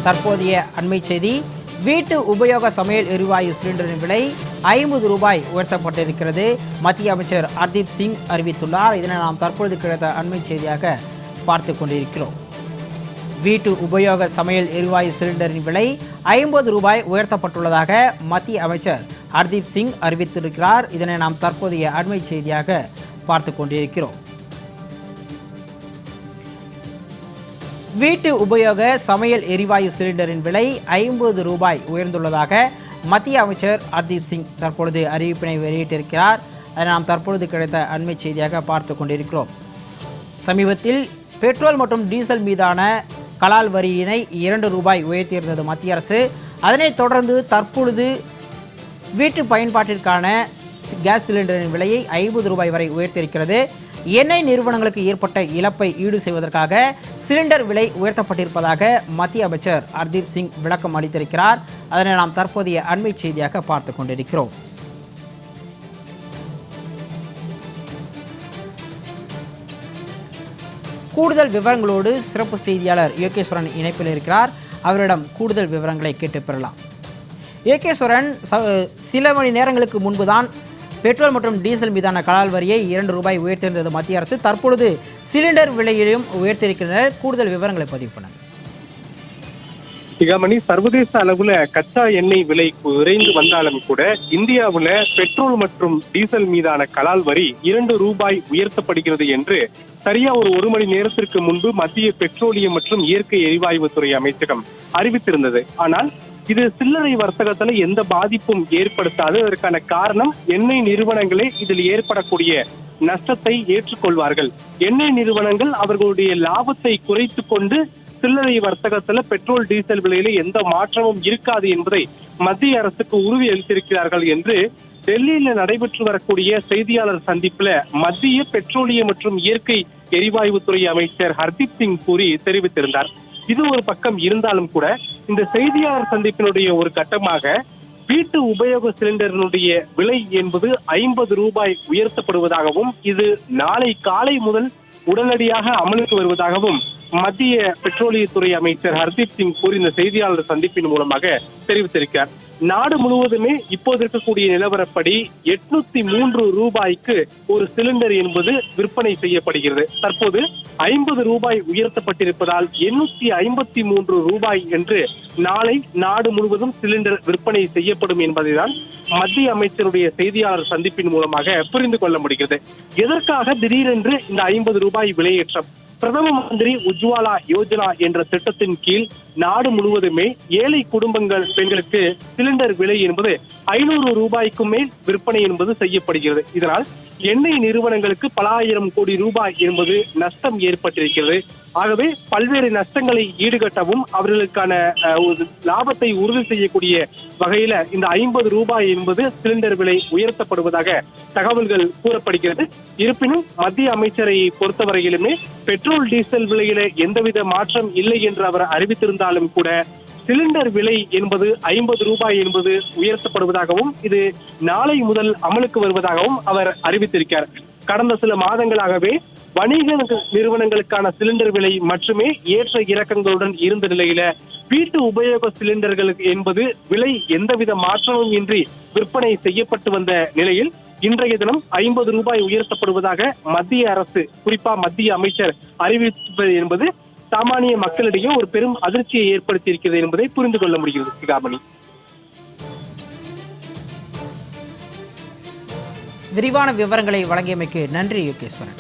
தற்போதைய அண்மை செய்தி, வீட்டு உபயோக சமையல் எரிவாயு சிலிண்டரின் விலை ரூபாய் 50 உயர்த்தப்பட்டிருக்கிறது. மத்திய அமைச்சர் ஹர்தீப் சிங் அறிவித்துள்ளார். இதனை நாம் தற்பொழுது கிடைத்த அண்மை செய்தியாக பார்த்து கொண்டிருக்கிறோம். வீட்டு உபயோக சமையல் எரிவாயு சிலிண்டரின் விலை ரூபாய் 50 உயர்த்தப்பட்டுள்ளதாக மத்திய அமைச்சர் ஹர்தீப் சிங் அறிவித்திருக்கிறார். இதனை நாம் தற்போதைய அண்மை செய்தியாக பார்த்து கொண்டிருக்கிறோம். வீட்டு உபயோக சமையல் எரிவாயு சிலிண்டரின் விலை ரூபாய் 50 உயர்ந்துள்ளதாக மத்திய அமைச்சர் ஹர்தீப் சிங் தற்பொழுது அறிவிப்பினை வெளியிட்டிருக்கிறார். அதை நாம் தற்பொழுது கிடைத்த அண்மை செய்தியாக பார்த்து கொண்டிருக்கிறோம். சமீபத்தில் பெட்ரோல் மற்றும் டீசல் மீதான கலால் வரியினை ரூபாய் உயர்த்தியிருந்தது மத்திய அரசு. அதனைத் தொடர்ந்து தற்பொழுது வீட்டு பயன்பாட்டிற்கான கேஸ் சிலிண்டரின் விலையை ரூபாய் வரை உயர்த்தியிருக்கிறது. எண்ணெய் நிறுவனங்களுக்கு ஏற்பட்ட இழப்பை ஈடு செய்வதற்காக சிலிண்டர் விலை உயர்த்தப்பட்டிருப்பதாக மத்திய அமைச்சர் ஹர்தீப் சிங் விளக்கம் அளித்திருக்கிறார். அதனை நாம் தற்போதைய அண்மை செய்தியாக பார்த்து கொண்டிருக்கிறோம். கூடுதல் விவரங்களோடு சிறப்பு செய்தியாளர் யோகேஸ்வரன் இணைப்பில் இருக்கிறார். அவரிடம் கூடுதல் விவரங்களை கேட்டு பெறலாம். யோகேஸ்வரன், சில மணி நேரங்களுக்கு முன்புதான் பெட்ரோல் மற்றும் டீசல் மீதான கலால் வரியை ரூபாய் உயர்த்தியிருந்தது மத்திய அரசு. தற்பொழுது சிலிண்டர் விலையிலும் உயர்த்தியிருக்கின்றனர். கூடுதல் விவரங்களை பதிவு பண்ணுங்க. சிகாமணி, சர்வதேச அளவுல கச்சா எண்ணெய் விலை குறைந்து வந்தாலும் கூட இந்தியாவுல பெட்ரோல் மற்றும் டீசல் மீதான கலால் வரி ரூபாய் உயர்த்தப்படுகிறது என்று சரியா ஒரு மணி நேரத்திற்கு முன்பு மத்திய பெட்ரோலியம் மற்றும் இயற்கை எரிவாயுத்துறை அமைச்சகம் அறிவித்திருந்தது. ஆனால் இது சில்லறை வர்த்தகத்துல எந்த பாதிப்பும் ஏற்படுத்தாது. அதற்கான காரணம், எண்ணெய் நிறுவனங்களே இதில் ஏற்படக்கூடிய நஷ்டத்தை ஏற்றுக்கொள்வார்கள். எண்ணெய் நிறுவனங்கள் அவர்களுடைய லாபத்தை குறைத்து கொண்டு சில்லறை வர்த்தகத்துல பெட்ரோல் டீசல் விலையில எந்த மாற்றமும் இருக்காது என்பதை மத்திய அரசுக்கு உறுதி அளித்திருக்கிறார்கள் என்று டெல்லியில நடைபெற்று வரக்கூடிய செய்தியாளர் சந்திப்புல மத்திய பெட்ரோலியம் மற்றும் இயற்கை எரிவாயுத்துறை அமைச்சர் ஹர்தீப் சிங் பூரி தெரிவித்திருந்தார். இது ஒரு பக்கம் இருந்தாலும் கூட இந்த செய்தியாளர் சந்திப்பினுடைய ஒரு கட்டமாக வீட்டு உபயோக சிலிண்டரினுடைய விலை என்பது ரூபாய் உயர்த்தப்படுவதாகவும் இது நாளை காலை முதல் உடனடியாக அமலுக்கு வருவதாகவும் மத்திய பெட்ரோலியத்துறை அமைச்சர் ஹர்தீப் சிங் பூரி இந்த செய்தியாளர் சந்திப்பின் மூலமாக தெரிவித்திருக்கிறார். நாடு முழுவதுமே இப்போது இருக்கக்கூடிய நிலவரப்படி 803 ரூபாய்க்கு ஒரு சிலிண்டர் என்பது விற்பனை செய்யப்படுகிறது. தற்போது ரூபாய் உயர்த்தப்பட்டிருப்பதால் 853 ரூபாய் என்று நாளை நாடு முழுவதும் சிலிண்டர் விற்பனை செய்யப்படும் என்பதைதான் மத்திய அமைச்சருடைய செய்தியாளர் சந்திப்பின் மூலமாக புரிந்து கொள்ள முடிகிறது. எதற்காக திடீரென்று இந்த ரூபாய் விலையேற்றம்? பிரதம மந்திரி உஜ்வாலா யோஜனா என்ற திட்டத்தின் கீழ் நாடு முழுவதுமே ஏழை குடும்பங்கள் பெண்களுக்கு சிலிண்டர் விலை என்பது 500 ரூபாய்க்கு மேல் விற்பனை என்பது செய்யப்படுகிறது. இதனால் எண்ணெய் நிறுவனங்களுக்கு பல ஆயிரம் கோடி ரூபாய் என்பது நஷ்டம் ஏற்பட்டிருக்கிறது. ஆகவே பல்வேறு நஷ்டங்களை ஈடுகட்டவும் அவர்களுக்கான லாபத்தை உறுதி செய்யக்கூடிய வகையில இந்த ரூபாய் என்பது சிலிண்டர் விலை உயர்த்தப்படுவதாக தகவல்கள் கூறப்படுகிறது. இருப்பினும் மத்திய அமைச்சரை பொறுத்தவரையிலுமே பெட்ரோல் டீசல் விலையில எந்தவித மாற்றம் இல்லை என்று அவர் அறிவித்திருந்தாலும் கூட சிலிண்டர் விலை என்பது 50 ரூபாய் என்பது உயர்த்தப்படுவதாகவும் இது நாளை முதல் அமலுக்கு வருவதாகவும் அவர் அறிவித்திருக்கிறார். கடந்த சில மாதங்களாகவே வணிக நிறுவனங்களுக்கான சிலிண்டர் விலை மட்டுமே ஏற்ற இறக்கங்களுடன் இருந்த நிலையில வீட்டு உபயோக சிலிண்டர்களுக்கு என்பது விலை எந்தவித மாற்றமும் இன்றி விற்பனை செய்யப்பட்டு வந்த நிலையில் இன்றைய தினம் 50 ரூபாய் உயர்த்தப்படுவதாக மத்திய அரசு, குறிப்பா மத்திய அமைச்சர் அறிவிப்பது என்பது சாமானிய மக்களிடையே ஒரு பெரும் அதிர்ச்சியை ஏற்படுத்தி இருக்கிறது என்பதை புரிந்து கொள்ள முடிகிறது. சிகாமணி, விரிவான விவரங்களை வழங்கியமைக்கு நன்றி யோகேஸ்வரன்.